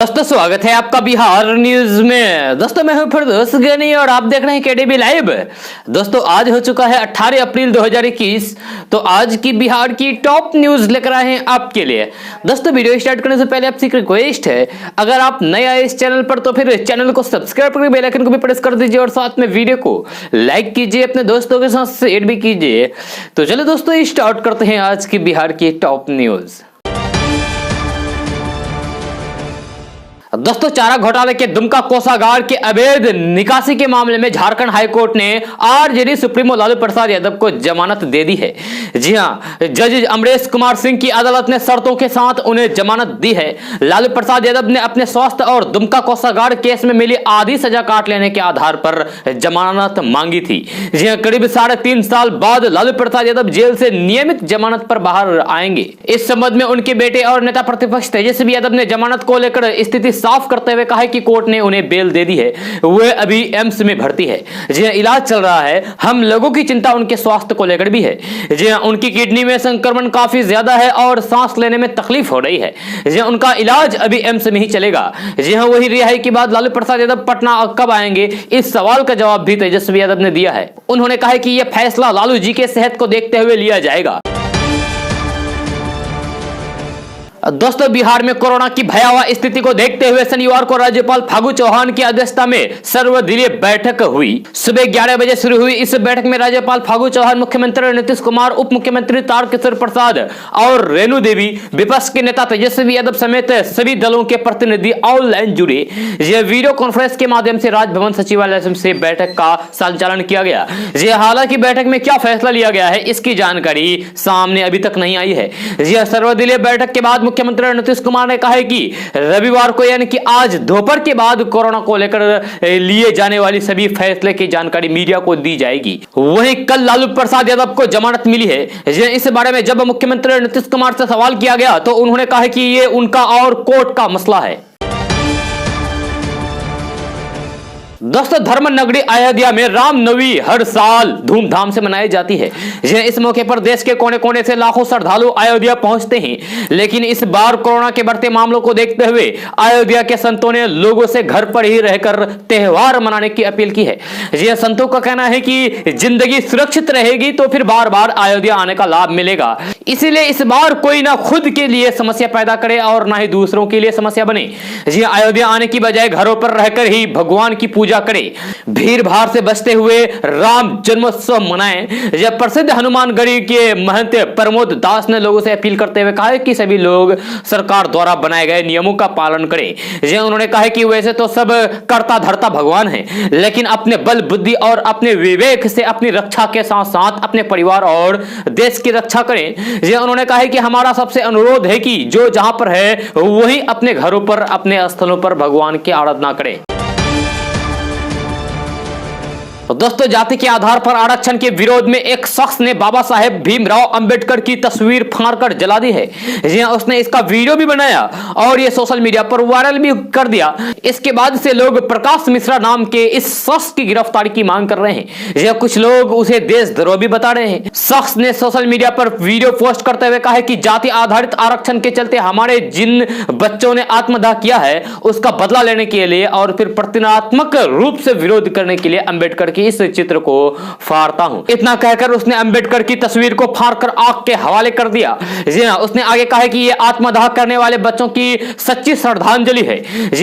दोस्तों स्वागत है आपका बिहार न्यूज में। दोस्तों मैं हूं फिरदौस गनी और आप देख रहे हैं केडीबी लाइव। दोस्तों आज हो चुका है 18 अप्रैल 2021। तो आज की बिहार की टॉप न्यूज लेकर आए हैं आपके लिए। दोस्तों वीडियो स्टार्ट करने से पहले आपसे एक रिक्वेस्ट है, अगर आप नए आए इस चैनल पर तो फिर चैनल को सब्सक्राइब करके बेल आइकन को भी प्रेस कर दीजिए और साथ में वीडियो को लाइक कीजिए, अपने दोस्तों के साथ शेयर भी कीजिए। तो चलो दोस्तों स्टार्ट करते हैं आज की बिहार की टॉप न्यूज। दोस्तों चारा घोटाले के दुमका कोषागार के अवैध निकासी के मामले में झारखंड हाईकोर्ट ने आरजेडी सुप्रीमो लालू प्रसाद यादव को जमानत दे दी है। जी हां, जज अमरेश कुमार सिंह की अदालत ने शर्तों के साथ उन्हें जमानत दी है। लालू प्रसाद यादव ने अपने स्वास्थ्य और दुमका कोषागार केस में मिली आधी सजा काट लेने के आधार पर जमानत मांगी थी। जी हां, करीब 3.5 साल बाद लालू प्रसाद यादव जेल से नियमित जमानत पर बाहर आएंगे। इस संबंध में उनके बेटे और नेता प्रतिपक्ष तेजस्वी यादव ने जमानत को लेकर स्थिति साफ करते हुए कहा कि कोर्ट ने उन्हें बेल दे दी है, वे अभी एम्स में भर्ती है। जी हां, इलाज चल रहा है। हम लोगों की चिंता उनके स्वास्थ्य को लेकर भी है। जी हां, उनकी किडनी में संक्रमण काफी ज्यादा है और सांस लेने में तकलीफ हो रही है। जी हां, उनका इलाज अभी एम्स में ही चलेगा। जी हां, वही रिहाई के बाद लालू प्रसाद यादव पटना कब आएंगे, इस सवाल का जवाब भी तेजस्वी यादव ने दिया है। उन्होंने कहा कि यह फैसला लालू जी के सेहत को देखते हुए लिया जाएगा। दोस्तों बिहार में कोरोना की भयावह स्थिति को देखते हुए शनिवार को राज्यपाल फागू चौहान की अध्यक्षता में सर्वदलीय बैठक हुई। सुबह 11 बजे शुरू हुई इस बैठक में राज्यपाल फागू चौहान, मुख्यमंत्री नीतीश कुमार, उप मुख्यमंत्री तारकिशोर प्रसाद और रेणु देवी, विपक्ष के नेता तेजस्वी यादव समेत सभी दलों के प्रतिनिधि ऑनलाइन जुड़े। यह वीडियो कॉन्फ्रेंस के माध्यम से राजभवन सचिवालय से बैठक का संचालन किया गया। हालांकि बैठक में क्या फैसला लिया गया है इसकी जानकारी सामने अभी तक नहीं आई है। यह सर्वदलीय बैठक के बाद मुख्यमंत्री नीतीश कुमार ने कहा है कि रविवार को यानी कि आज दोपहर के बाद कोरोना को लेकर लिए जाने वाली सभी फैसले की जानकारी मीडिया को दी जाएगी। वहीं कल लालू प्रसाद यादव को जमानत मिली है। इस बारे में जब मुख्यमंत्री नीतीश कुमार से सवाल किया गया तो उन्होंने कहा कि ये उनका और कोर्ट का मसला है। दोस्तों धर्म नगरी अयोध्या में रामनवमी हर साल धूमधाम से मनाई जाती है। इस मौके पर देश के कोने कोने से लाखों श्रद्धालु अयोध्या पहुंचते हैं, लेकिन इस बार कोरोना के बढ़ते मामलों को देखते हुए अयोध्या के संतों ने लोगों से घर पर ही रहकर त्योहार मनाने की अपील की है। संतों का कहना है कि जिंदगी सुरक्षित रहेगी तो फिर बार बार अयोध्या आने का लाभ मिलेगा। इसीलिए इस बार कोई ना खुद के लिए समस्या पैदा करे और ना ही दूसरों के लिए समस्या बने। अयोध्या आने की बजाय घरों पर रहकर ही भगवान की पूजा करें, भीड़ भाड़ से बचते हुए राम जन्मोत्सव मनाएं। जब प्रसिद्ध हनुमानगढ़ी के महंत प्रमोद दास ने लोगों से अपील करते हुए कहा कि सभी लोग सरकार द्वारा बनाए गए नियमों का पालन करें। उन्होंने कहा कि वैसे तो सब करता धरता भगवान है, लेकिन अपने बल बुद्धि और अपने विवेक से अपनी रक्षा के साथ साथ अपने परिवार और देश की रक्षा करें। उन्होंने कहा कि हमारा सबसे अनुरोध है कि जो जहां पर है वहीं अपने घरों पर, अपने स्थलों पर भगवान की आराधना करें। दोस्तों जाति के आधार पर आरक्षण के विरोध में एक शख्स ने बाबा साहेब भीमराव अंबेडकर की तस्वीर फाड़कर जला दी है। उसने इसका वीडियो भी बनाया और ये सोशल मीडिया पर वायरल भी कर दिया। इसके बाद से लोग प्रकाश मिश्रा नाम के इस शख्स की गिरफ्तारी की मांग कर रहे हैं। कुछ लोग उसे देशद्रोह भी बता रहे हैं। शख्स ने सोशल मीडिया पर वीडियो पोस्ट करते हुए कहा कि जाति आधारित आरक्षण के चलते हमारे जिन बच्चों ने आत्मदाह किया है उसका बदला लेने के लिए और फिर प्रतिनात्मक रूप से विरोध करने के लिए अंबेडकर इस चित्र को फाड़ता हूं। इतना कहकर उसने अंबेडकर की तस्वीर को फाड़कर आग के हवाले कर दिया। उसने आगे कहा कि यह आत्मदाह करने वाले बच्चों की सच्ची श्रद्धांजलि है।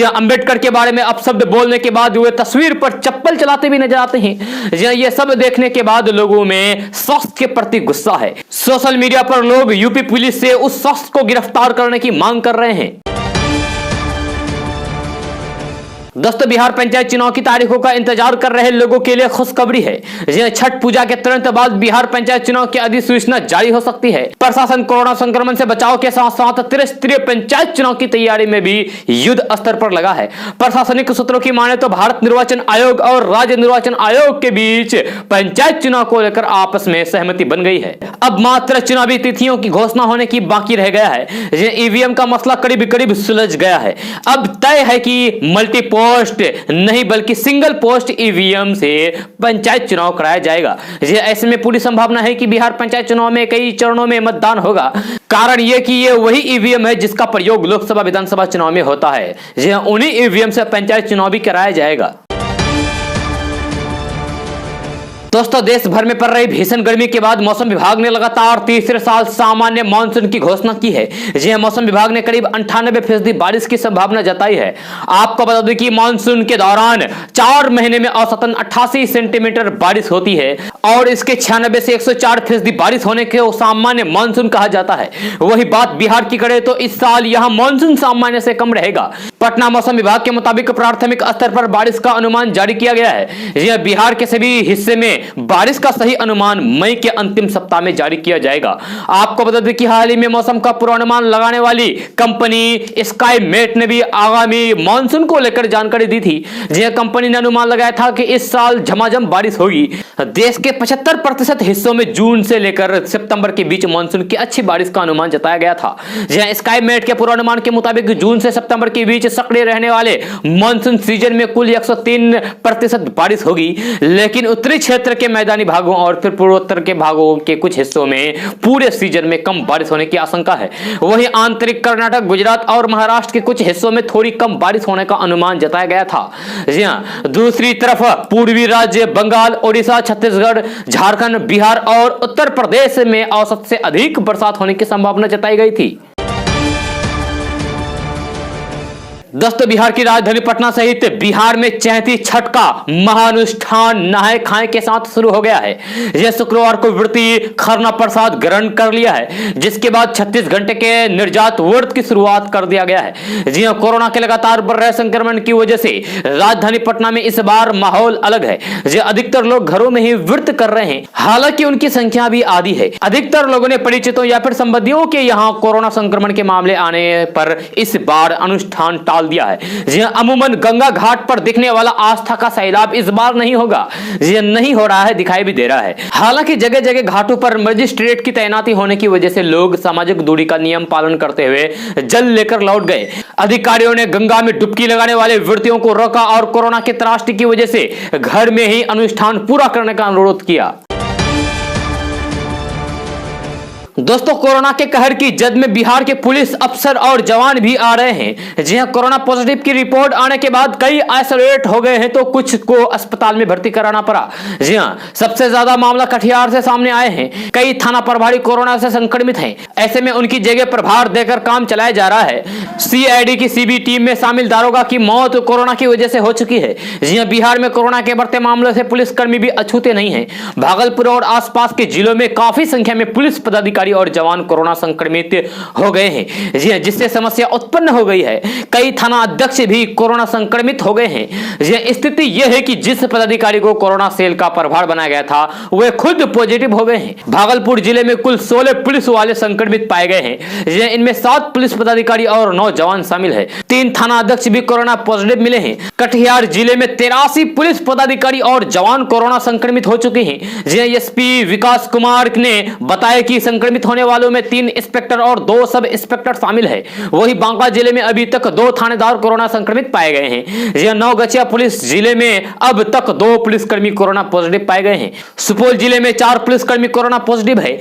अंबेडकर के बारे में अपशब्द बोलने के बाद वे तस्वीर पर चप्पल चलाते भी नजर आते हैं। यह सब देखने के बाद लोगों में शख्स के प्रति गुस्सा है। सोशल मीडिया पर लोग यूपी पुलिस से उस शख्स को गिरफ्तार करने की मांग कर रहे हैं। दोस्तों बिहार पंचायत चुनाव की तारीखों का इंतजार कर रहे लोगों के लिए खुशखबरी है। छठ पूजा के तुरंत बाद बिहार पंचायत चुनाव की अधिसूचना जारी हो सकती है। प्रशासन कोरोना संक्रमण से बचाव के साथ साथ त्रिस्तरीय पंचायत चुनाव की तैयारी में भी युद्ध स्तर पर लगा है। प्रशासनिक सूत्रों की माने तो भारत निर्वाचन आयोग और राज्य निर्वाचन आयोग के बीच पंचायत चुनाव को लेकर आपस में सहमति बन गई है। अब मात्र चुनावी तिथियों की घोषणा होने की बाकी रह गया है। ईवीएम का मसला करीब करीब सुलझ गया है। अब तय है कि मल्टीपोल पोस्ट नहीं बल्कि सिंगल पोस्ट ईवीएम से पंचायत चुनाव कराया जाएगा। ऐसे में पूरी संभावना है कि बिहार पंचायत चुनाव में कई चरणों में मतदान होगा। कारण यह कि ये वही ईवीएम है जिसका प्रयोग लोकसभा विधानसभा चुनाव में होता है। उन्हीं ईवीएम से पंचायत चुनाव भी कराया जाएगा। दोस्तों, देश भर में पड़ रही भीषण गर्मी के बाद मौसम विभाग ने लगातार तीसरे साल सामान्य मानसून की घोषणा की है। जी हां, मौसम विभाग ने करीब 98% बारिश की संभावना जताई है। आपको बता दें कि मानसून के दौरान 4 महीने में औसतन 88 सेंटीमीटर बारिश होती है और इसके 96 से 104% बारिश होने को सामान्य मानसून कहा जाता है। वही बात बिहार की करें तो इस साल यहां मानसून सामान्य से कम रहेगा। पटना मौसम विभाग के मुताबिक प्राथमिक स्तर पर बारिश का अनुमान जारी किया गया है। जी बिहार के सभी हिस्से में बारिश का सही अनुमान मई के अंतिम सप्ताह में जारी किया जाएगा। आपको बता दें कि हाल ही में मौसम का पूर्वानुमान लगाने वाली कंपनी स्काई मेट ने भी आगामी मानसून को लेकर जानकारी दी थी। जी कंपनी ने अनुमान लगाया था कि इस साल झमाझम बारिश होगी। देश के 75% हिस्सों में जून से लेकर सितंबर के बीच मानसून की अच्छी बारिश का अनुमान जताया गया था। जी स्काई मेट के पूर्वानुमान के मुताबिक जून से सितंबर के बीच सक्रिय रहने वाले मानसून सीजन में कुल 103% बारिश होगी, लेकिन उत्तरी क्षेत्र के मैदानी भागों और फिर पूर्वोत्तर के भागों के कुछ हिस्सों में पूरे सीजन में कम बारिश होने की आशंका है। वहीं आंतरिक कर्नाटक, गुजरात और महाराष्ट्र के कुछ हिस्सों में थोड़ी कम बारिश होने का अनुमान जताया गया था। जी हां, दूसरी तरफ पूर्वी राज्य बंगाल, ओडिशा, छत्तीसगढ़, झारखंड, बिहार और उत्तर प्रदेश में औसत से अधिक बरसात होने की संभावना जताई गई थी। दोस्तों, बिहार की राजधानी पटना सहित बिहार में चैती छठ का महानुष्ठान नहाए खाए के साथ शुरू हो गया है। यह शुक्रवार को व्रती खरना प्रसाद ग्रहण कर लिया है, जिसके बाद 36 घंटे के निर्जला व्रत की शुरुआत कर दिया गया है। जी हां, कोरोना के लगातार बढ़ रहे संक्रमण की वजह से राजधानी पटना में इस बार माहौल अलग है। जो अधिकतर लोग घरों में ही व्रत कर रहे हैं, हालांकि उनकी संख्या भी आधी है। अधिकतर लोगों ने परिचितों या फिर संबंधियों के यहाँ कोरोना संक्रमण के मामले आने पर इस बार अनुष्ठान टाल दिया है। जी अमूमन गंगा घाट पर दिखने वाला आस्था का सैलाब इस बार नहीं होगा। ये नहीं हो रहा है, दिखाई भी दे रहा है। हालांकि जगह जगह घाटों पर मजिस्ट्रेट की तैनाती होने की वजह से लोग सामाजिक दूरी का नियम पालन करते हुए जल लेकर लौट गए। अधिकारियों ने गंगा में डुबकी लगाने वाले व्रतियों को रोका और कोरोना के त्रासदी की वजह से घर में ही अनुष्ठान पूरा करने का अनुरोध किया। दोस्तों, कोरोना के कहर की जद में बिहार के पुलिस अफसर और जवान भी आ रहे हैं। जी हां, कोरोना पॉजिटिव की रिपोर्ट आने के बाद कई आइसोलेट हो गए हैं तो कुछ को अस्पताल में भर्ती कराना पड़ा। जी हां, सबसे ज्यादा मामला कटिहार से सामने आए हैं। कई थाना प्रभारी कोरोना से संक्रमित हैं। ऐसे में उनकी जगह प्रभार देकर काम चलाया जा रहा है। सीआईडी की सीबी टीम में शामिल दारोगा की मौत कोरोना की वजह से हो चुकी है। जी हां, बिहार में कोरोना के बढ़ते मामलों से पुलिसकर्मी भी अछूते नहीं है। भागलपुर और आसपास के जिलों में काफी संख्या में पुलिस पदाधिकारी और जवान कोरोना संक्रमित हो गए हैं। जी हां, जिससे समस्या उत्पन्न हो गई है। कई थाना अध्यक्ष भी कोरोना संक्रमित हो गए हैं। जी स्थिति यह है कि जिस पदाधिकारी को कोरोना सेल का प्रभार बनाया गया था, वे खुद पॉजिटिव हो गए हैं। भागलपुर जिले में कुल 16 पुलिस वाले संक्रमित पाए गए हैं। इनमें 7 पुलिस पदाधिकारी और 9 जवान शामिल है। 3 थाना अध्यक्ष भी कोरोना पॉजिटिव मिले हैं। कटिहार जिले में 83 पुलिस पदाधिकारी और जवान कोरोना संक्रमित हो चुके हैं। एसपी विकास कुमार ने बताया कि संक्रमित होने वालों में 3 इंस्पेक्टर और 2 सब इंस्पेक्टर शामिल है। वहीं बांका जिले में अभी तक 2 थानेदार कोरोना संक्रमित पाए गए हैं। नवगछिया पुलिस जिले में अब तक 2 पुलिसकर्मी कोरोना पॉजिटिव पाए गए हैं। सुपौल जिले में 4 पुलिसकर्मी कोरोना पॉजिटिव है।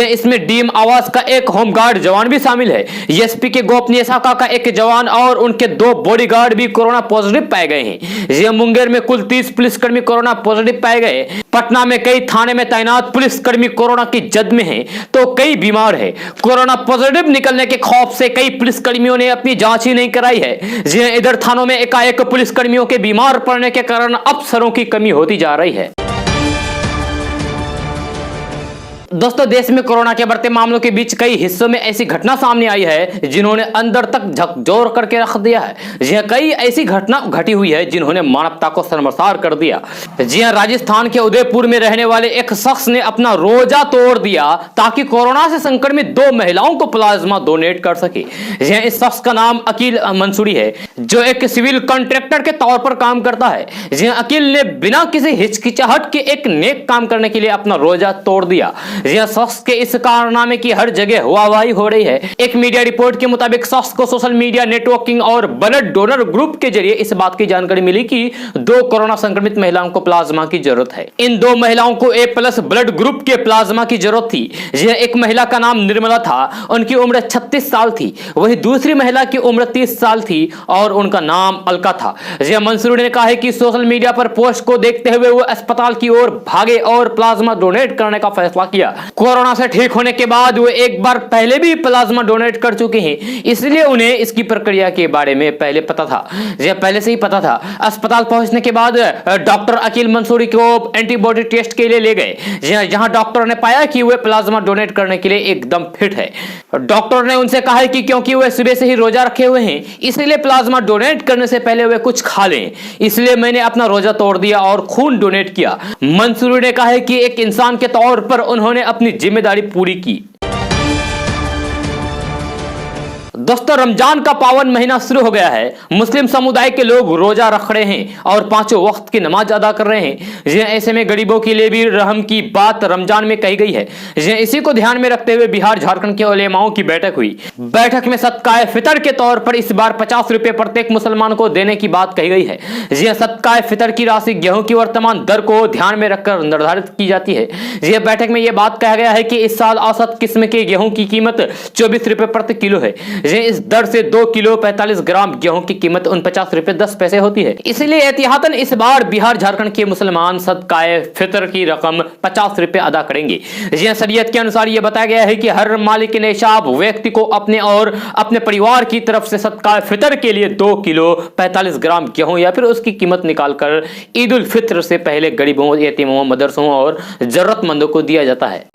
इसमें डीएम आवास का एक होमगार्ड जवान भी शामिल है। एसपी के गोपनीय शाखा का एक जवान और उनके 2 बॉडीगार्ड भी कोरोना पॉजिटिव पाए गए हैं। मुंगेर में कुल 30 पुलिसकर्मी कोरोना पॉजिटिव पाए गए। पटना में कई थाने में तैनात पुलिसकर्मी कोरोना की जद में है तो कई बीमार है। कोरोना पॉजिटिव निकलने के खौफ से कई पुलिसकर्मियों ने अपनी जांच ही नहीं कराई है। इधर थानों में एकाएक पुलिसकर्मियों के बीमार पड़ने के कारण अफसरों की कमी होती जा रही है। दोस्तों, देश में कोरोना के बढ़ते मामलों के बीच कई हिस्सों में ऐसी घटना सामने आई है जिन्होंने अंदर तक झकझोर करके रख दिया है। जी हां, कई ऐसी घटना घटी हुई है जिन्होंने मानवता को शर्मसार कर दिया। जी हां, राजस्थान के उदयपुर में रहने वाले एक शख्स ने अपना रोजा तोड़ दिया ताकि कोरोना से संक्रमित 2 महिलाओं को प्लाज्मा डोनेट कर सके। जी हां, इस शख्स का नाम अकील मंसूरी है, जो एक सिविल कॉन्ट्रैक्टर के तौर पर काम करता है। जी हां, अकील ने बिना किसी हिचकिचाहट के एक नेक काम करने के लिए अपना रोजा तोड़ दिया। जी हां, शख्स के इस कारनामे की हर जगह वाहवाही हो रही है। एक मीडिया रिपोर्ट के मुताबिक शख्स को सोशल मीडिया नेटवर्किंग और ब्लड डोनर ग्रुप के जरिए इस बात की जानकारी मिली कि 2 कोरोना संक्रमित महिलाओं को प्लाज्मा की जरूरत है। इन 2 महिलाओं को A+ ब्लड ग्रुप के प्लाज्मा की जरूरत थी। जी, एक महिला का नाम निर्मला था, उनकी उम्र 36 साल थी, वही दूसरी महिला की उम्र 30 साल थी और उनका नाम अलका था। जी, मंसूरी ने कहा है कि सोशल मीडिया पर पोस्ट को देखते हुए वो अस्पताल की ओर भागे और प्लाज्मा डोनेट करने का फैसला किया। कोरोना से ठीक होने के बाद वो एक बार पहले भी प्लाज्मा डोनेट कर चुके हैं, इसलिए उन्हें इसकी प्रक्रिया के बारे में पहले पता था। जी, पहले से ही पता था। अस्पताल पहुंचने के बाद डॉक्टर अकील मंसूरी को एंटीबॉडी टेस्ट के लिए ले गए, जहां डॉक्टर ने पाया कि वे प्लाज्मा डोनेट करने के लिए एकदम फिट है। डॉक्टर ने उनसे कहा कि क्योंकि वे सुबह से ही रोजा रखे हुए हैं, इसलिए प्लाज्मा डोनेट करने से पहले वे कुछ खा लें, इसलिए मैंने अपना रोजा तोड़ दिया और खून डोनेट किया। मंसूरी ने कहा है कि एक इंसान के तौर पर उन्होंने अपनी जिम्मेदारी पूरी की। दोस्तों, रमजान का पावन महीना शुरू हो गया है। मुस्लिम समुदाय के लोग रोजा रख रहे हैं और 5 वक्त की नमाज अदा कर रहे हैं। ऐसे में गरीबों के लिए भी रहम की बात रमजान में कही गई है। इसी को ध्यान में रखते हुए बिहार झारखंड के उलेमाओं की बैठक हुई। बैठक में सदकाए फितर के तौर पर इस बार 50 रुपए प्रत्येक मुसलमान को देने की बात कही गई है। सदकाए फितर की राशि गेहूं की वर्तमान दर को ध्यान में रखकर निर्धारित की जाती है। बैठक में यह बात कहा गया है कि इस साल औसत किस्म के गेहूं की कीमत 24 रुपए प्रति किलो है। इस दर से 2 किलो 45 ग्राम गेहूं की कीमत 49 रुपए 10 पैसे होती है। इसलिए एहतियातन इस बार बिहार झारखंड के मुसलमान सदकाए फितर की रकम 50 रुपए अदा करेंगे। शरीयत के अनुसार यह बताया गया है कि हर मालिक निसाब व्यक्ति को अपने और अपने परिवार की तरफ से सदकाए फितर के लिए 2 किलो 45 ग्राम गेहूं या फिर उसकी कीमत निकालकर ईद उल फित्र से पहले गरीबों, यतीमों, मदरसों और जरूरतमंदों को दिया जाता है।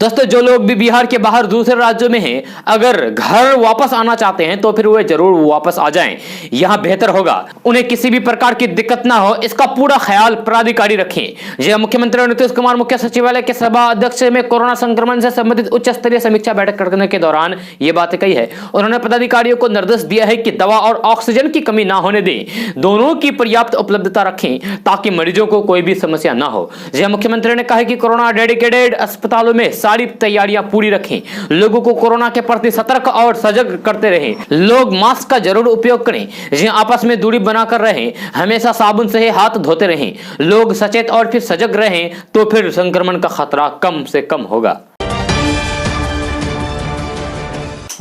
दोस्तों, जो लोग भी बिहार के बाहर दूसरे राज्यों में हैं, अगर घर वापस आना चाहते हैं तो फिर वे जरूर वापस आ जाएं। यहां बेहतर होगा, उन्हें किसी भी प्रकार की दिक्कत ना हो, इसका पूरा ख्याल प्राधिकारी रखें। यह मुख्यमंत्री नीतीश कुमार मुख्य सचिवालय के सभा अध्यक्ष में कोरोना संक्रमण से संबंधित उच्च स्तरीय समीक्षा बैठक करने के दौरान ये बातें कही है। उन्होंने पदाधिकारियों को निर्देश दिया है कि दवा और ऑक्सीजन की कमी ना होने दें, दोनों की पर्याप्त उपलब्धता रखें ताकि मरीजों को कोई भी समस्या ना हो। यह मुख्यमंत्री ने कहा कि कोरोना डेडिकेटेड अस्पतालों में सारी तैयारियां पूरी रखें, लोगों को कोरोना के प्रति सतर्क और सजग करते रहें, लोग मास्क का जरूर उपयोग करें, आपस में दूरी बनाकर रहें, हमेशा साबुन से हाथ धोते रहें, लोग सचेत और फिर सजग रहें तो फिर संक्रमण का खतरा कम से कम होगा।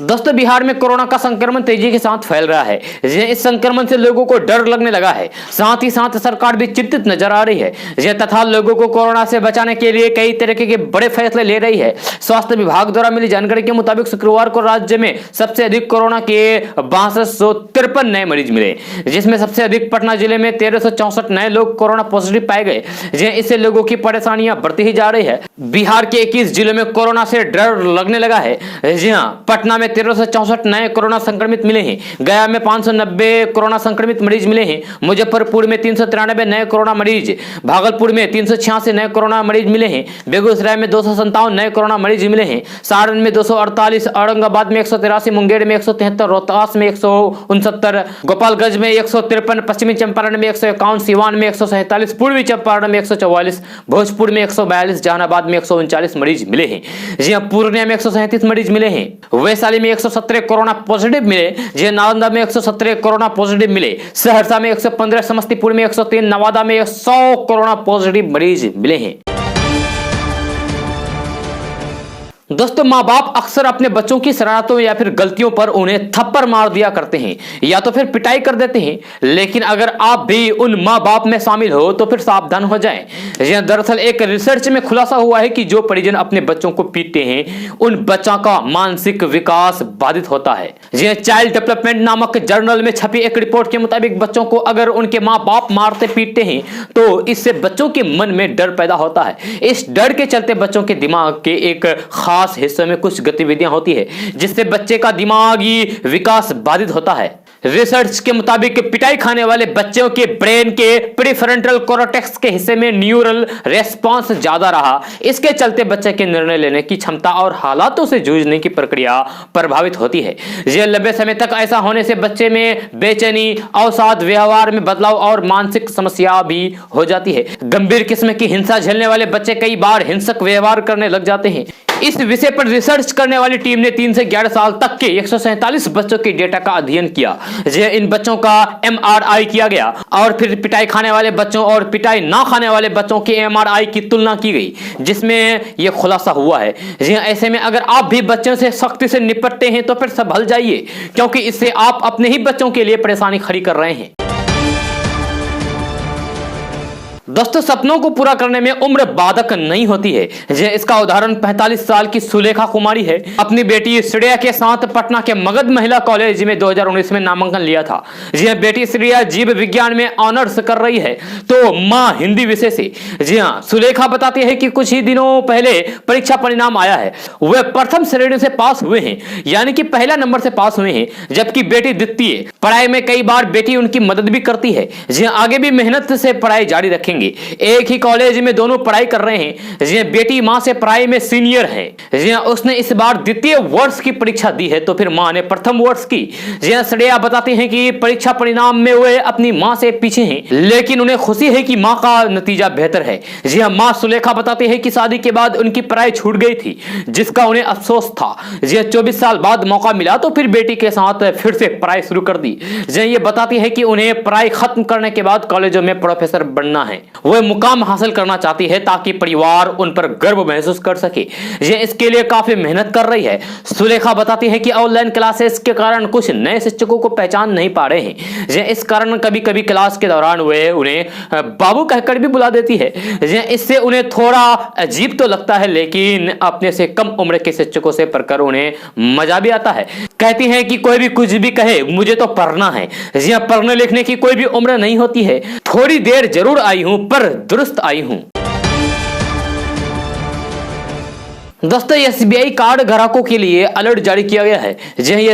दोस्तों, बिहार में कोरोना का संक्रमण तेजी के साथ फैल रहा है। इस संक्रमण से लोगों को डर लगने लगा है, साथ ही साथ सरकार भी चिंतित नजर आ रही है तथा लोगों को कोरोना से बचाने के लिए कई तरीके के बड़े फैसले ले रही है। स्वास्थ्य विभाग द्वारा मिली जानकारी के मुताबिक शुक्रवार को राज्य में सबसे अधिक कोरोना के 6253 नए मरीज मिले, जिसमें सबसे अधिक पटना जिले में 1364 नए लोग कोरोना पॉजिटिव पाए गए। इससे लोगों की परेशानियां बढ़ती ही जा रही है। बिहार के 21 जिलों में कोरोना से डर लगने लगा है। जी हाँ, पटना में 1364 नए कोरोना संक्रमित मिले हैं, गया में 590 कोरोना संक्रमित मरीज मिले हैं, मुजफ्फरपुर में 393 नए कोरोना मरीज, भागलपुर में 386 नए कोरोना मरीज मिले हैं, बेगूसराय में 257 नए कोरोना मरीज मिले हैं, सारण में 248, औरंगाबाद में 183, मुंगेर में 173, रोहतास में 169, गोपालगंज में 153, पश्चिमी चंपारण में 151, सिवान में 147, पूर्वी चंपारण में 144, भोजपुर में 142, जहानाबाद में 139 मरीज मिले हैं। जी हाँ, पूर्णिया में 137 मरीज मिले हैं, वैशाली में 117 कोरोना पॉजिटिव मिले, नालंदा में 117 कोरोना पॉजिटिव मिले, सहरसा में 115, समस्तीपुर में 103, नवादा में 100 कोरोना पॉजिटिव मरीज मिले हैं। दोस्तों, माँ बाप अक्सर अपने बच्चों की शरारतों या फिर गलतियों पर उन्हें थप्पड़ मार दिया करते हैं या तो फिर पिटाई कर देते हैं, लेकिन अगर आप भी उन माँ बाप में शामिल हो तो फिर सावधान हो जाएं। दरअसल एक रिसर्च में खुलासा हुआ है कि जो परिजन अपने बच्चों को पीटते हैं उन बच्चों का मानसिक विकास बाधित होता है। चाइल्ड डेवलपमेंट नामक जर्नल में छपी एक रिपोर्ट के मुताबिक बच्चों को अगर उनके माँ बाप मारते पीटते हैं तो इससे बच्चों के मन में डर पैदा होता है। इस डर के चलते बच्चों के दिमाग के एक खास हिस्से में कुछ गतिविधियां होती है जिससे बच्चे का दिमागी विकास बाधित होता है। रिसर्च के मुताबिक पिटाई खाने वाले बच्चों के ब्रेन के प्रीफ्रंटल कॉर्टेक्स के हिस्से में न्यूरल रेस्पॉन्स ज्यादा रहा। इसके चलते बच्चे के निर्णय लेने की क्षमता और हालातों से जूझने की प्रक्रिया प्रभावित होती है। यह लंबे समय तक ऐसा होने से बच्चे में बेचैनी, अवसाद, व्यवहार में बदलाव और मानसिक समस्या भी हो जाती है। गंभीर किस्म की हिंसा झेलने वाले बच्चे कई बार हिंसक व्यवहार करने लग जाते हैं। इस विषय पर रिसर्च करने वाली टीम ने 3 से 11 साल तक के 147 बच्चों के डेटा का अध्ययन किया। इन बच्चों का MRI किया गया और फिर पिटाई खाने वाले बच्चों और पिटाई ना खाने वाले बच्चों के MRI की तुलना की गई, जिसमें यह खुलासा हुआ है। ऐसे में अगर आप भी बच्चों से सख्ती से निपटते हैं तो फिर संभल जाइए, क्योंकि इससे आप अपने ही बच्चों के लिए परेशानी खड़ी कर रहे हैं। दोस्तों, सपनों को पूरा करने में उम्र बाधक नहीं होती है। इसका उदाहरण 45 साल की सुलेखा कुमारी है। अपनी बेटी श्रेया के साथ पटना के मगध महिला कॉलेज में 2019 में नामांकन लिया था। बेटी श्रेया जीव विज्ञान में ऑनर्स कर रही है, तो मां हिंदी विषय से। सुलेखा बताती है कि कुछ ही दिनों पहले परीक्षा परिणाम आया है। वे प्रथम श्रेणी से पास हुए हैं, यानी कि पहला नंबर से पास हुए हैं, जबकि बेटी द्वितीय। पढ़ाई में कई बार बेटी उनकी मदद भी करती है। आगे भी मेहनत से पढ़ाई जारी रखेंगे। एक ही कॉलेज में दोनों पढ़ाई कर रहे हैं। बेटी मां से पढ़ाई में सीनियर है। उसने इस बार द्वितीय वर्ष की परीक्षा दी है, तो फिर मां ने प्रथम वर्ष की। श्रेया बताती हैं कि परीक्षा परिणाम में वे अपनी मां से पीछे हैं, लेकिन उन्हें खुशी है कि मां का नतीजा बेहतर है। मां सुलेखा बताती है कि शादी के बाद उनकी पढ़ाई छूट गई थी, जिसका उन्हें अफसोस था। 24 साल बाद मौका मिला तो फिर बेटी के साथ फिर से पढ़ाई शुरू कर दी। ये बताती है कि उन्हें पढ़ाई खत्म करने के बाद कॉलेजों में प्रोफेसर बनना है। वह मुकाम हासिल करना चाहती है ताकि परिवार उन पर गर्व महसूस कर सके। इसके लिए काफी मेहनत कर रही है। सुलेखा बताती है कि ऑनलाइन क्लासेस के कारण कुछ नए शिक्षकों को पहचान नहीं पा रहे हैं। इस कारण कभी कभी क्लास के दौरान वे उन्हें बाबू कहकर भी बुला देती है। इससे उन्हें थोड़ा अजीब तो लगता है, लेकिन अपने से कम उम्र के शिक्षकों से पढ़कर उन्हें मजा भी आता है। कहती हैं कि कोई भी कुछ भी कहे, मुझे तो पढ़ना है। पढ़ने लिखने की कोई भी उम्र नहीं होती है। थोड़ी देर जरूर आई हूं, पर दुरुस्त आई हूं। दोस्तों, SBI कार्ड ग्राहकों के लिए अलर्ट जारी किया गया है।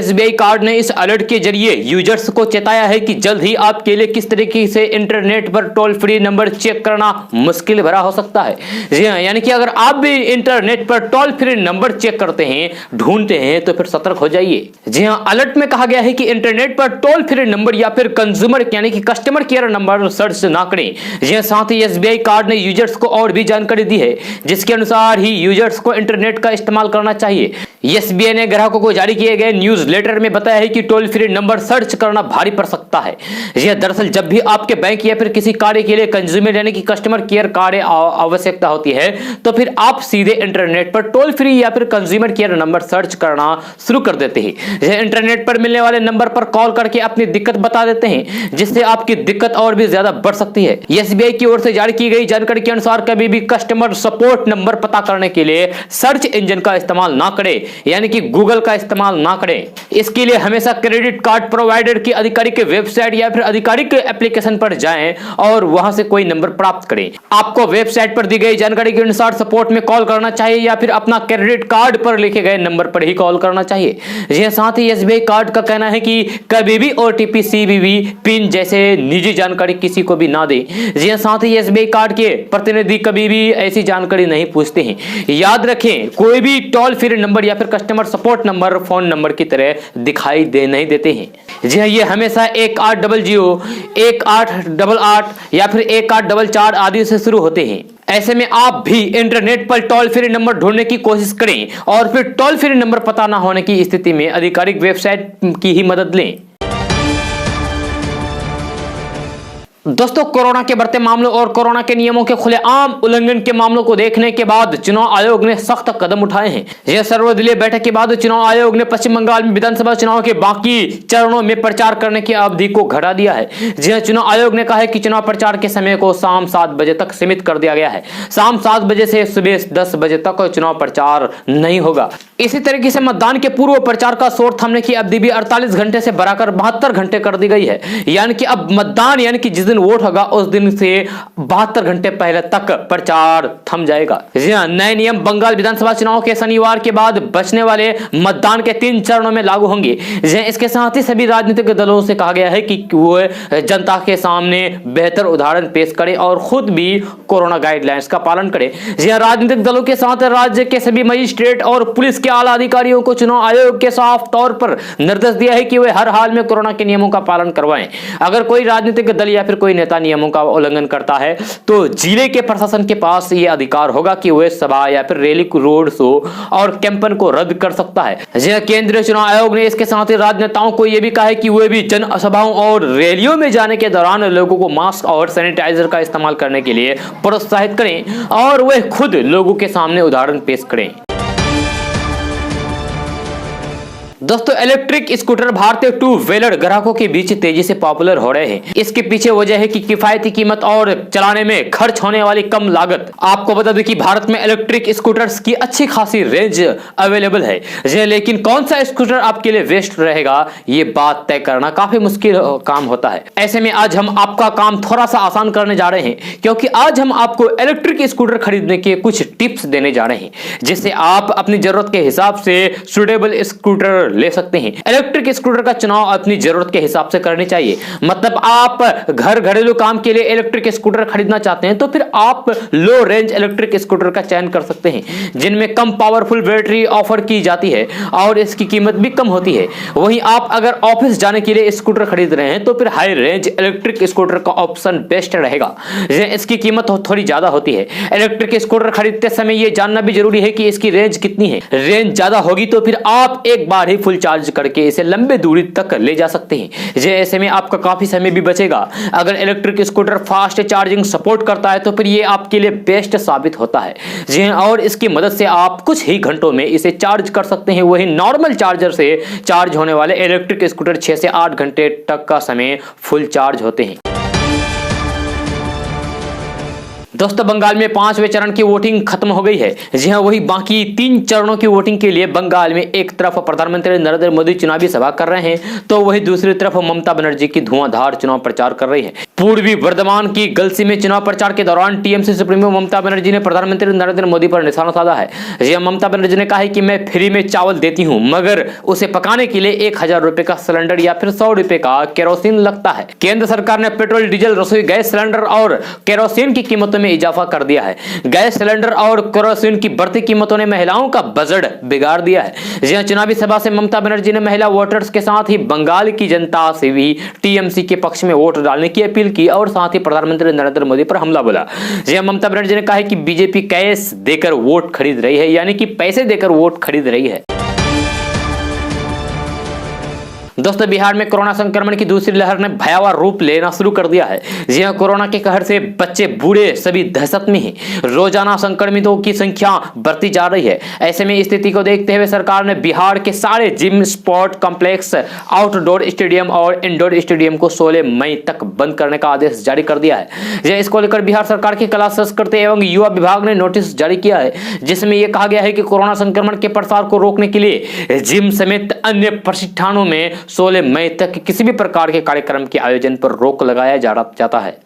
SBI कार्ड ने इस अलर्ट के जरिए यूजर्स को चेताया है कि जल्द ही आपके लिए किस तरीके से इंटरनेट पर टोल फ्री नंबर चेक करना मुश्किल भरा हो सकता है। यानी कि अगर आप भी इंटरनेट पर टोल फ्री नंबर चेक करते हैं, ढूंढते हैं, तो फिर सतर्क हो जाइए। अलर्ट में कहा गया है कि इंटरनेट पर टोल फ्री नंबर या फिर कंज्यूमर यानी कि कस्टमर केयर नंबर सर्च ना करें। साथ ही SBI कार्ड ने यूजर्स को और भी जानकारी दी है, जिसके अनुसार ही यूजर्स को इंटरनेट का इस्तेमाल करना चाहिए। SBI ने ग्राहकों को जारी किए गए न्यूज लेटर में बताया है कि टोल फ्री नंबर सर्च करना भारी पड़ सकता है। यह दरअसल जब भी आपके बैंक या फिर किसी कार्य के लिए कंज्यूमर यानी कि कस्टमर केयर कार्य आवश्यकता होती है, तो फिर आप सीधे इंटरनेट पर टोल फ्री या फिर कंज्यूमर केयर नंबर सर्च करना शुरू कर देते हैं। यह इंटरनेट पर मिलने वाले नंबर पर कॉल करके अपनी दिक्कत बता देते हैं, जिससे आपकी दिक्कत और भी ज्यादा बढ़ सकती है। SBI की ओर से जारी की गई जानकारी के अनुसार कभी भी कस्टमर सपोर्ट नंबर पता करने के लिए सर्च इंजन का इस्तेमाल ना करें, यानी कि गूगल का इस्तेमाल ना करें। इसके लिए हमेशा क्रेडिट कार्ड प्रोवाइडर की आधिकारिक वेबसाइट या फिर आधिकारिक एप्लीकेशन पर जाएं और वहां से कोई नंबर प्राप्त करें। आपको वेबसाइट पर दी गई जानकारी के अनुसार सपोर्ट में कॉल करना चाहिए या फिर अपना क्रेडिट कार्ड पर लिखे गए नंबर पर ही कॉल करना चाहिए। यह साथ ही SBI कार्ड का कहना है कि कभी भी OTP, CVV, पिन जैसे निजी जानकारी किसी को भी ना दें। यह साथ ही SBI कार्ड के प्रतिनिधि कभी भी ऐसी जानकारी नहीं पूछते हैं। याद रखें, कोई भी टोल फ्री नंबर या फिर customer support number phone number की तरह दिखाई नहीं देते हैं। जी हाँ, ये हमेशा 1800, 1888 या फिर 1844 आदि से शुरू होते हैं। ऐसे में आप भी इंटरनेट पर टोल फ्री नंबर ढूंढने की कोशिश करें और फिर टोल फ्री नंबर पता ना होने की स्थिति में आधिकारिक वेबसाइट की ही मदद लें। दोस्तों, कोरोना के बढ़ते मामलों और कोरोना के नियमों के खुलेआम उल्लंघन के मामलों को देखने के बाद चुनाव आयोग ने सख्त कदम उठाए हैं। यह सर्वदलीय बैठक के बाद चुनाव आयोग ने पश्चिम बंगाल में विधानसभा चुनाव के बाकी चरणों में प्रचार करने की अवधि को घटा दिया है। जी हां, चुनाव आयोग ने कहा है कि चुनाव प्रचार के समय को शाम 7 बजे तक सीमित कर दिया गया है। शाम 7 बजे से सुबह 10 बजे तक चुनाव प्रचार नहीं होगा। इसी तरीके से मतदान के पूर्व प्रचार का शोर थमने की अवधि भी 48 घंटे से बढ़ाकर 72 घंटे कर दी गई है। यानी कि अब मतदान यानी कि जिस दिन वोट होगा उस दिन से 72 घंटे पहले तक प्रचार थम जाएगा। जी हाँ, नए नियम बंगाल विधानसभा चुनाव के शनिवार के बाद बचने वाले मतदान के 3 चरणों में लागू होंगे। इसके साथ ही सभी राजनीतिक दलों से कहा गया है कि वो जनता के सामने बेहतर उदाहरण पेश करें और खुद भी कोरोना गाइडलाइंस का पालन करें। जी हाँ, राजनीतिक दलों के साथ राज्य के सभी मजिस्ट्रेट और पुलिस के आला अधिकारियों को चुनाव आयोग के साफ तौर पर निर्देश दिया है कि वे हर हाल में कोरोना के नियमों का पालन करवाएं। अगर कोई राजनीतिक दल या फिर कोई नेता नियमों का उल्लंघन करता है तो जिले के प्रशासन के पास यह अधिकार होगा कि वह सभा या फिर रैली, रोड शो और कैंपेन को रद्द कर सकता है। केंद्रीय चुनाव आयोग ने इसके साथ ही राजनेताओं को यह भी कहा है कि वे भी जनसभाओं और रैलियों में जाने के दौरान लोगों को मास्क और सैनिटाइजर का इस्तेमाल करने के लिए प्रोत्साहित करें और वे खुद लोगों के सामने उदाहरण पेश करें। दोस्तों, इलेक्ट्रिक स्कूटर भारतीय टू व्हीलर ग्राहकों के बीच तेजी से पॉपुलर हो रहे हैं। इसके पीछे वजह है कि किफायती कीमत और चलाने में खर्च होने वाली कम लागत। आपको बता दें कि भारत में इलेक्ट्रिक स्कूटर्स की अच्छी खासी रेंज अवेलेबल है, लेकिन कौन सा स्कूटर आपके लिए बेस्ट रहेगा ये बात तय करना काफी मुश्किल काम होता है। ऐसे में आज हम आपका काम थोड़ा सा आसान करने जा रहे हैं, क्योंकि आज हम आपको इलेक्ट्रिक स्कूटर खरीदने के कुछ टिप्स देने जा रहे हैं, जिससे आप अपनी जरूरत के हिसाब से सुटेबल स्कूटर ले सकते हैं। इलेक्ट्रिक स्कूटर का चुनाव अपनी जरूरत के हिसाब से करनी चाहिए। मतलब आप घरेलू काम के लिए इलेक्ट्रिक स्कूटर खरीदना चाहते हैं तो फिर आप लो रेंज इलेक्ट्रिक स्कूटर का चयन कर सकते हैं, जिनमें कम पावरफुल बैटरी ऑफर की जाती है और इसकी कीमत भी कम होती है। वहीं आप अगर ऑफिस जाने के लिए स्कूटर खरीद रहे हैं तो फिर हाई रेंज इलेक्ट्रिक स्कूटर का ऑप्शन बेस्ट रहेगा। इसकी कीमत थोड़ी ज्यादा होती है। इलेक्ट्रिक स्कूटर खरीदते समय यह जानना भी जरूरी है कि इसकी रेंज कितनी है। रेंज ज्यादा होगी तो फिर आप एक बार ही फुल चार्ज करके इसे लंबे दूरी तक ले जा सकते हैं। ऐसे में आपका काफी समय भी बचेगा। अगर electric scooter fast charging support करता है तो फिर ये आपके लिए बेस्ट साबित होता है। और इसकी मदद से आप कुछ ही घंटों में इसे चार्ज कर सकते हैं। वही नॉर्मल चार्जर से चार्ज होने वाले इलेक्ट्रिक स्कूटर 6 से 8 घंटे तक का समय फुल चार्ज होते हैं। दोस्तों, बंगाल में 5वें चरण की वोटिंग खत्म हो गई है। जी हाँ, वही बाकी 3 चरणों की वोटिंग के लिए बंगाल में एक तरफ प्रधानमंत्री नरेंद्र मोदी चुनावी सभा कर रहे हैं तो वही दूसरी तरफ ममता बनर्जी की धुआंधार चुनाव प्रचार कर रही है। पूर्वी वर्धमान की गलसी में चुनाव प्रचार के दौरान टीएमसी सुप्रीमो ममता बनर्जी ने प्रधानमंत्री नरेंद्र मोदी पर निशाना साधा है। जी हाँ, ममता बनर्जी ने कहा है कि मैं फ्री में चावल देती हूँ, मगर उसे पकाने के लिए 1000 रुपए का सिलेंडर या फिर 100 रुपए का केरोसिन लगता है। केंद्र सरकार ने पेट्रोल, डीजल, रसोई गैस सिलेंडर और केरोसिन की कीमतों में इजाफा कर दिया है। गैस सिलेंडर और केरोसिन की बढ़ती कीमतों ने महिलाओं का बजट बिगाड़ दिया है। जी चुनावी सभा से ममता बनर्जी ने महिला वोटर्स के साथ ही बंगाल की जनता से भी टीएमसी के पक्ष में वोट डालने की अपील की और साथ ही प्रधानमंत्री नरेंद्र मोदी पर हमला बोला। जी ममता बनर्जी ने कहा है कि बीजेपी कैश देकर वोट खरीद रही है, यानी कि पैसे देकर वोट खरीद रही है। दोस्तों, बिहार में कोरोना संक्रमण की दूसरी लहर ने भयावह रूप लेना शुरू कर दिया है। जी हां, कोरोना के कहर से बच्चे बूढ़े सभी दहशत में हैं। रोजाना संक्रमितों की संख्या बढ़ती जा रही है। ऐसे में स्थिति को देखते हुए सरकार ने बिहार के सारे gym, sport complex, outdoor stadium और इंडोर स्टेडियम को 16 मई तक बंद करने का आदेश जारी कर दिया है। इसको लेकर बिहार सरकार की कला, संस्कृति एवं युवा विभाग ने नोटिस जारी किया है, जिसमें यह कहा गया है कि कोरोना संक्रमण के प्रसार को रोकने के लिए जिम समेत अन्य प्रतिष्ठानों में 16 मई तक किसी भी प्रकार के कार्यक्रम के आयोजन पर रोक लगाया जाता है।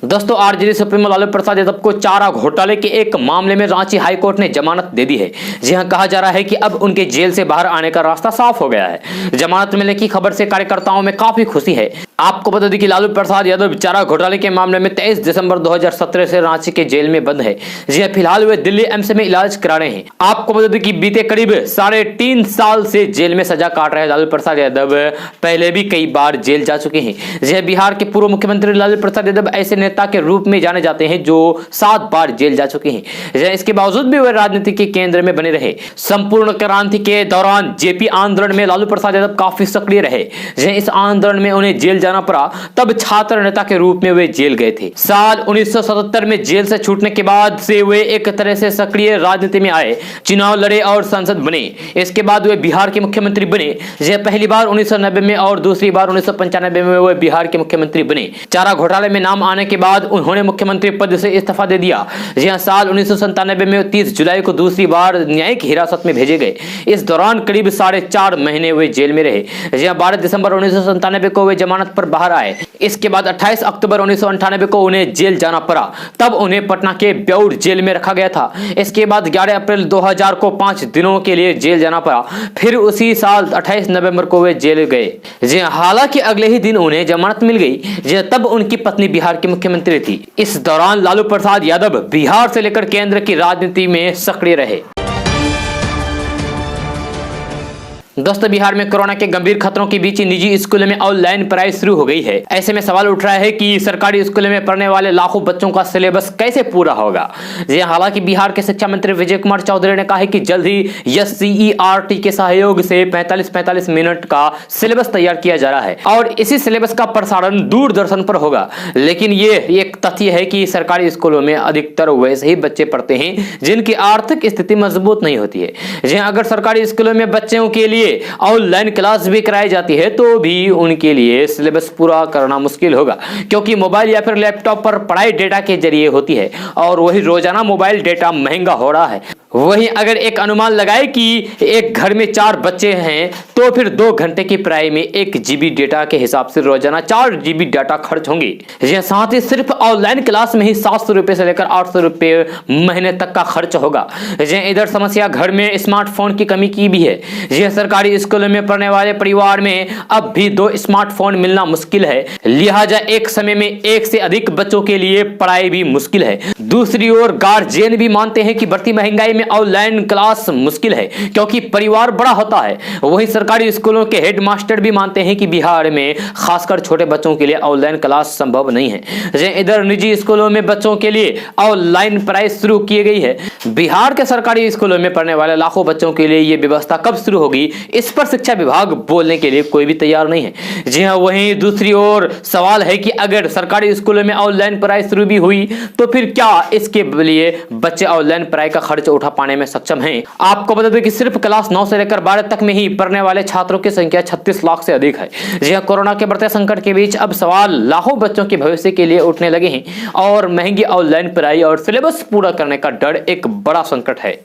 दोस्तों, आरजेडी सुप्रीमो लालू प्रसाद यादव को चारा घोटाले के एक मामले में रांची हाईकोर्ट ने जमानत दे दी है। जी हां, कहा जा रहा है कि अब उनके जेल से बाहर आने का रास्ता साफ हो गया है। जमानत मिलने की खबर से कार्यकर्ताओं में काफी खुशी है। आपको बता दें कि लालू प्रसाद यादव चारा घोटाले के मामले में 23 दिसंबर 2017 से रांची के जेल में बंद है। जी हां, फिलहाल वे दिल्ली एम्स में इलाज करा रहे हैं। आपको बता दें कि बीते करीब 3.5 साल से जेल में सजा काट रहे लालू प्रसाद यादव पहले भी कई बार जेल जा चुके हैं। जी हां, बिहार के पूर्व मुख्यमंत्री लालू प्रसाद यादव ऐसे नेता के रूप में जाने जाते हैं जो 7 बार जेल जा चुके हैं। इसके बावजूद भी वे राजनीति के केंद्र में बने रहे। संपूर्ण क्रांति के दौरान जेपी आंदोलन में लालू प्रसाद यादव काफी सक्रिय रहे। इस आंदोलन में उन्हें जेल जाना पड़ा, तब छात्र नेता के रूप में वे जेल गए थे। साल 1977 में जेल से छूटने के बाद से वे एक तरह से सक्रिय राजनीति में आए, चुनाव लड़े और सांसद बने। इसके बाद वे बिहार के मुख्यमंत्री बने। यह पहली बार 1990 में और दूसरी बार 1995 में वे बिहार के मुख्यमंत्री बने। चारा घोटाले में नाम आने के बाद उन्होंने मुख्यमंत्री पद से इस्तीफा दे दिया। यह साल 1997 में 30 जुलाई को दूसरी बार न्यायिक हिरासत में भेजे गए। इस दौरान करीब 4.5 महीने वे जेल में रहे। यह 12 दिसंबर 1997 को वे जमानत पर बाहर आए। इसके बाद 28 अक्टूबर 1998 को उन्हें जेल जाना पड़ा, तब उन्हें पटना के बेउर जेल में रखा गया था। इसके बाद 11 अप्रैल 2000 को 5 दिनों के लिए जेल जाना पड़ा। फिर उसी साल 28 नवंबर को वे जेल गए। हालांकि अगले ही दिन उन्हें जमानत मिल गई। तब उनकी पत्नी बिहार की मुख्यमंत्री थी। इस दौरान लालू प्रसाद यादव बिहार से लेकर केंद्र की राजनीति में सक्रिय रहे। दोस्तों, बिहार में कोरोना के गंभीर खतरों के बीच निजी स्कूलों में ऑनलाइन पढ़ाई शुरू हो गई है। ऐसे में सवाल उठ रहा है कि सरकारी स्कूलों में पढ़ने वाले लाखों बच्चों का सिलेबस कैसे पूरा होगा। हालांकि बिहार के शिक्षा मंत्री विजय कुमार चौधरी ने कहा है कि जल्द ही SCERT के सहयोग से 45-45 मिनट का सिलेबस तैयार किया जा रहा है और इसी सिलेबस का प्रसारण दूरदर्शन पर होगा। लेकिन ये एक तथ्य है कि सरकारी स्कूलों में अधिकतर वैसे ही बच्चे पढ़ते हैं जिनकी आर्थिक स्थिति मजबूत नहीं होती है। अगर सरकारी स्कूलों में बच्चों के लिए ऑनलाइन क्लास भी कराई जाती है तो भी उनके लिए सिलेबस पूरा करना मुश्किल होगा, क्योंकि मोबाइल या फिर लैपटॉप पर पढ़ाई डेटा के जरिए होती है और वही रोजाना मोबाइल डेटा महंगा हो रहा है। वहीं अगर एक अनुमान लगाए कि एक घर में 4 बच्चे हैं तो फिर 2 घंटे की पढ़ाई में 1 GB डेटा के हिसाब से रोजाना 4 GB डाटा खर्च होंगे। साथ ही सिर्फ ऑनलाइन क्लास में ही 700 रुपए से लेकर 800 रुपए महीने तक का खर्च होगा। इधर समस्या घर में स्मार्टफोन की कमी की भी है। सरकारी स्कूलों में पढ़ने वाले परिवार में अब भी 2 स्मार्टफोन मिलना मुश्किल है, लिहाजा एक समय में 1 से अधिक बच्चों के लिए पढ़ाई भी मुश्किल है। दूसरी ओर गार्जियन भी मानते हैं कि बढ़ती महंगाई में ऑनलाइन क्लास मुश्किल है, क्योंकि परिवार बड़ा होता है। वहीं सरकारी स्कूलों के हेडमास्टर भी मानते हैं कि बिहार में खासकर छोटे बच्चों के लिए ऑनलाइन क्लास संभव नहीं है। इधर निजी स्कूलों में बच्चों के लिए ऑनलाइन पढ़ाई शुरू की गई है। बिहार के सरकारी स्कूलों में पढ़ने वाले लाखों बच्चों के लिए यह व्यवस्था कब शुरू होगी, इस पर शिक्षा विभाग बोलने के लिए कोई भी तैयार नहीं है। जी हां, वहीं दूसरी ओर सवाल है कि अगर सरकारी स्कूलों में ऑनलाइन पढ़ाई शुरू भी हुई तो फिर क्या इसके लिए बच्चे ऑनलाइन पढ़ाई का खर्च उठा पाने में सक्षम हैं? आपको बता दें कि सिर्फ क्लास 9 से लेकर 12 तक में ही पढ़ने वाले छात्रों की संख्या 36 लाख से अधिक है। जी हां, कोरोना के बढ़ते संकट के बीच अब सवाल लाखों बच्चों के भविष्य के लिए उठने लगे हैं और महंगी ऑनलाइन पढ़ाई और सिलेबस पूरा करने का डर एक बड़ा संकट है।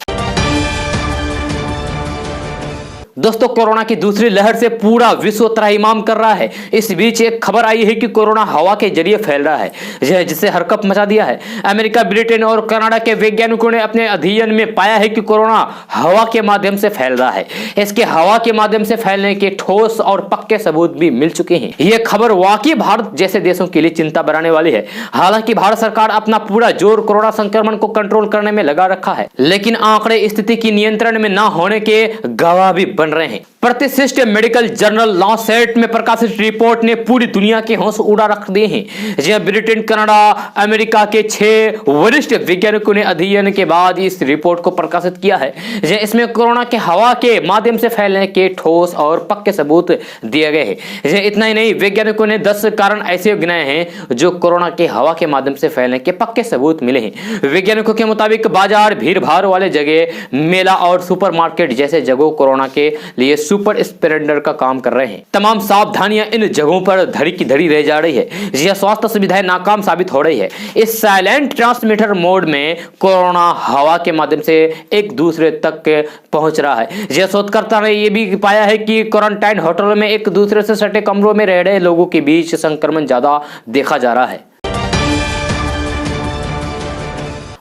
दोस्तों, कोरोना की दूसरी लहर से पूरा विश्व त्राहिमाम कर रहा है। इस बीच एक खबर आई है कि कोरोना हवा के जरिए फैल रहा है, जिससे हरकत मचा दिया है। अमेरिका, ब्रिटेन और कनाडा के वैज्ञानिकों ने अपने अध्ययन में पाया है कि कोरोना हवा के माध्यम से फैल रहा है। इसके हवा के माध्यम से फैलने के ठोस और पक्के सबूत भी मिल चुके हैं। यह खबर वाकई भारत जैसे देशों के लिए चिंता बढ़ाने वाली है। हालांकि भारत सरकार अपना पूरा जोर कोरोना संक्रमण को कंट्रोल करने में लगा रखा है, लेकिन आंकड़े स्थिति की नियंत्रण में न होने के गवाह भी बन रहे हैं। प्रतिष्ठित मेडिकल जर्नल लॉन्सेट में प्रकाशित रिपोर्ट ने पूरी दुनिया के होश उड़ा रख दिए हैं। ब्रिटेन, कनाडा, अमेरिका के 6 वरिष्ठ वैज्ञानिकों ने अध्ययन के बाद इस रिपोर्ट को प्रकाशित किया है। इसमें कोरोना के हवा के माध्यम से फैलने के ठोस और पक्के सबूत दिए गए हैं। इतना ही नहीं, वैज्ञानिकों ने 10 कारण ऐसे गिनाए हैं जो कोरोना के हवा के माध्यम से फैलने के पक्के सबूत मिले हैं। वैज्ञानिकों के मुताबिक बाजार, भीड़ भाड़ वाले जगह, मेला और सुपरमार्केट जैसे जगहों कोरोना के लिए सुपर स्प्रेडर का काम कर रहे हैं। तमाम सावधानियां इन जगहों पर धड़ी की धड़ी रह जा रही है। यह स्वास्थ्य सुविधाएं नाकाम साबित हो रही है। इस साइलेंट ट्रांसमीटर मोड में कोरोना हवा के माध्यम से एक दूसरे तक पहुंच रहा है। यह शोधकर्ता ने यह भी पाया है कि क्वारंटाइन होटलों में एक दूसरे से सटे कमरों में रह रहे लोगों के बीच संक्रमण ज्यादा देखा जा रहा है।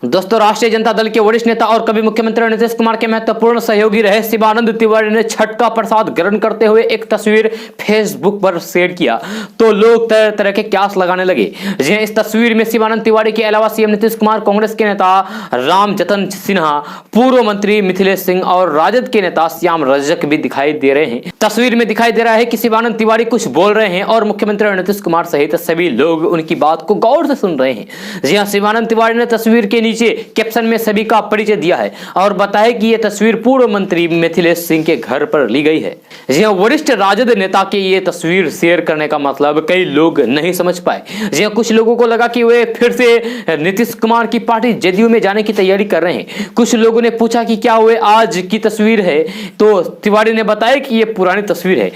दोस्तों, राष्ट्रीय जनता दल के वरिष्ठ नेता और कभी मुख्यमंत्री नीतीश कुमार के महत्वपूर्ण सहयोगी रहे शिवानंद तिवारी ने छठ का प्रसाद ग्रहण करते हुए एक तस्वीर फेसबुक पर शेयर किया तो लोग तरह तरह के क्यास लगाने लगे। इस तस्वीर में शिवानंद तिवारी के अलावा सीएम नीतीश कुमार, कांग्रेस के नेता रामजतन सिन्हा, पूर्व मंत्री मिथिलेश सिंह और राजद के नेता श्याम रजक भी दिखाई दे रहे हैं। तस्वीर में दिखाई दे रहा है कि शिवानंद तिवारी कुछ बोल रहे हैं और मुख्यमंत्री नीतीश कुमार सहित सभी लोग उनकी बात को गौर से सुन रहे हैं। शिवानंद तिवारी ने तस्वीर के नीचे नीचे कैप्शन में सभी का परिचय दिया है और बताया कि यह तस्वीर पूर्व मंत्री मिथिलेश सिंह के घर पर ली गई है। जी हां, वरिष्ठ राजद नेता की ये तस्वीर शेयर करने का मतलब कई लोग नहीं समझ पाए। जी हां, कुछ लोगों को लगा कि वे फिर से नीतीश कुमार की पार्टी जेडीयू में जाने की तैयारी कर रहे हैं। कुछ लोगों ने पूछा कि क्या वे आज की तस्वीर है, तो तिवारी ने बताया कि यह पुरानी तस्वीर है।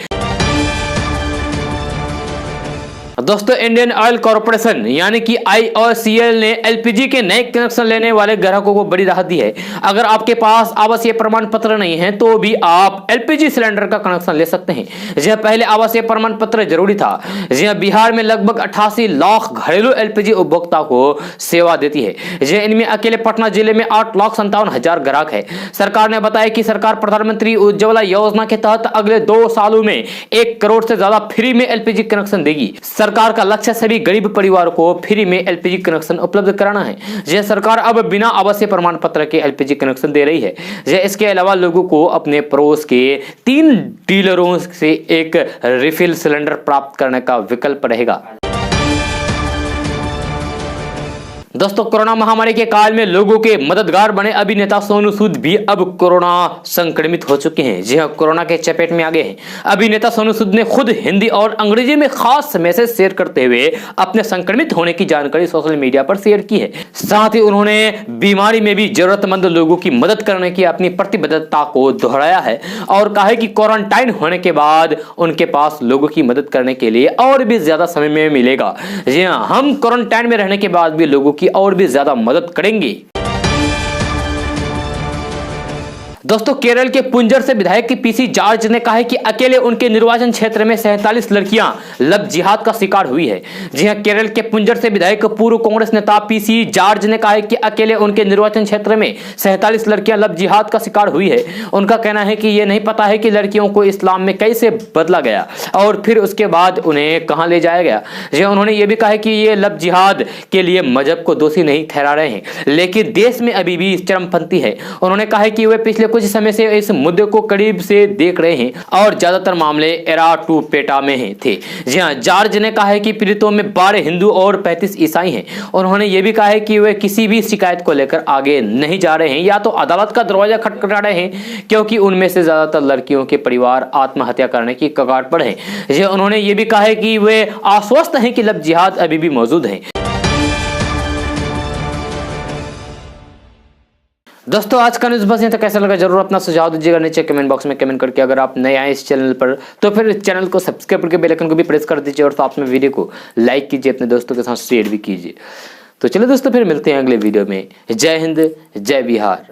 दोस्तों, इंडियन ऑयल कॉर्पोरेशन यानी कि IOCL ने एलपीजी के नए कनेक्शन लेने वाले ग्राहकों को बड़ी राहत दी है। अगर आपके पास आवासीय प्रमाण पत्र नहीं है तो भी आप एलपीजी सिलेंडर का कनेक्शन ले सकते हैं। जी पहले आवासीय प्रमाण पत्र जरूरी था। जी बिहार में लगभग 88 लाख घरेलू एलपीजी उपभोक्ता को सेवा देती है। जी इनमें अकेले पटना जिले में 8,57,000 ग्राहक है। सरकार ने बताया कि सरकार प्रधानमंत्री उज्ज्वला योजना के तहत अगले 2 सालों में 1 करोड़ से ज्यादा फ्री में एलपीजी कनेक्शन देगी। सरकार का लक्ष्य सभी गरीब परिवारों को फ्री में एलपीजी कनेक्शन उपलब्ध कराना है। यह सरकार अब बिना आवासीय प्रमाण पत्र के एलपीजी कनेक्शन दे रही है। यह इसके अलावा लोगों को अपने पड़ोस के 3 डीलरों से एक रिफिल सिलेंडर प्राप्त करने का विकल्प रहेगा। दोस्तों, कोरोना महामारी के काल में लोगों के मददगार बने अभिनेता सोनू सूद भी अब कोरोना संक्रमित हो चुके हैं। जी हां, कोरोना के चपेट में आ गए हैं। अभिनेता सोनू सूद ने खुद हिंदी और अंग्रेजी में खास मैसेज शेयर करते हुए अपने संक्रमित होने की जानकारी सोशल मीडिया पर शेयर की है। साथ ही उन्होंने बीमारी में भी जरूरतमंद लोगों की मदद करने की अपनी प्रतिबद्धता को दोहराया है और कहा है कि क्वारंटाइन होने के बाद उनके पास लोगों की मदद करने के लिए और भी ज्यादा समय में मिलेगा। जी हां, हम क्वारंटाइन में रहने के बाद भी लोगों की और भी ज्यादा मदद करेंगे। दोस्तों, केरल के पुंजर से विधायक की पीसी जॉर्ज ने कहा है कि अकेले उनके निर्वाचन क्षेत्र में 47 लड़कियां लव जिहाद का शिकार हुई है। जी हां, केरल के पुंजर से विधायक पूर्व कांग्रेस नेता पीसी जॉर्ज ने कहा है कि अकेले उनके निर्वाचन क्षेत्र में 47 लड़कियां लव जिहाद का शिकार हुई है। उनका कहना है कि यह नहीं पता है कि लड़कियों को इस्लाम में कैसे बदला गया और फिर उसके बाद उन्हें कहां ले जाया गया। जी हां, उन्होंने यह भी कहा है कि ये लव जिहाद के लिए मजहब को दोषी नहीं ठहरा रहे हैं, लेकिन देश में अभी भी चरमपंथी है। उन्होंने कहा है कि वे पिछले कुछ समय से इस मुद्दे को करीब से देख रहे हैं और ज्यादातर मामले एराटूपेटा में थे। जी हां, जॉर्ज ने कहा है कि पीड़ितों में 12 हिंदू और 35 ईसाई हैं। उन्होंने ये भी कहा है कि वे किसी भी शिकायत को लेकर आगे नहीं जा रहे हैं या तो अदालत का दरवाजा खटखटा रहे हैं, क्योंकि उनमें से ज्यादातर लड़कियों के परिवार आत्महत्या करने की कगार पर हैं। जी, उन्होंने ये भी कहा है कि वे आश्वस्त हैं कि लव जिहाद अभी भी मौजूद है। दोस्तों, आज का न्यूज़ बस यहाँ तक। कैसा लगा जरूर अपना सुझाव दीजिएगा नीचे कमेंट बॉक्स में कमेंट करके। अगर आप नए आए इस चैनल पर तो फिर चैनल को सब्सक्राइब करके बेल आइकन को भी प्रेस कर दीजिए और साथ में वीडियो को लाइक कीजिए, अपने दोस्तों के साथ शेयर भी कीजिए। तो चलिए दोस्तों, फिर मिलते हैं अगले वीडियो में। जय हिंद, जय बिहार।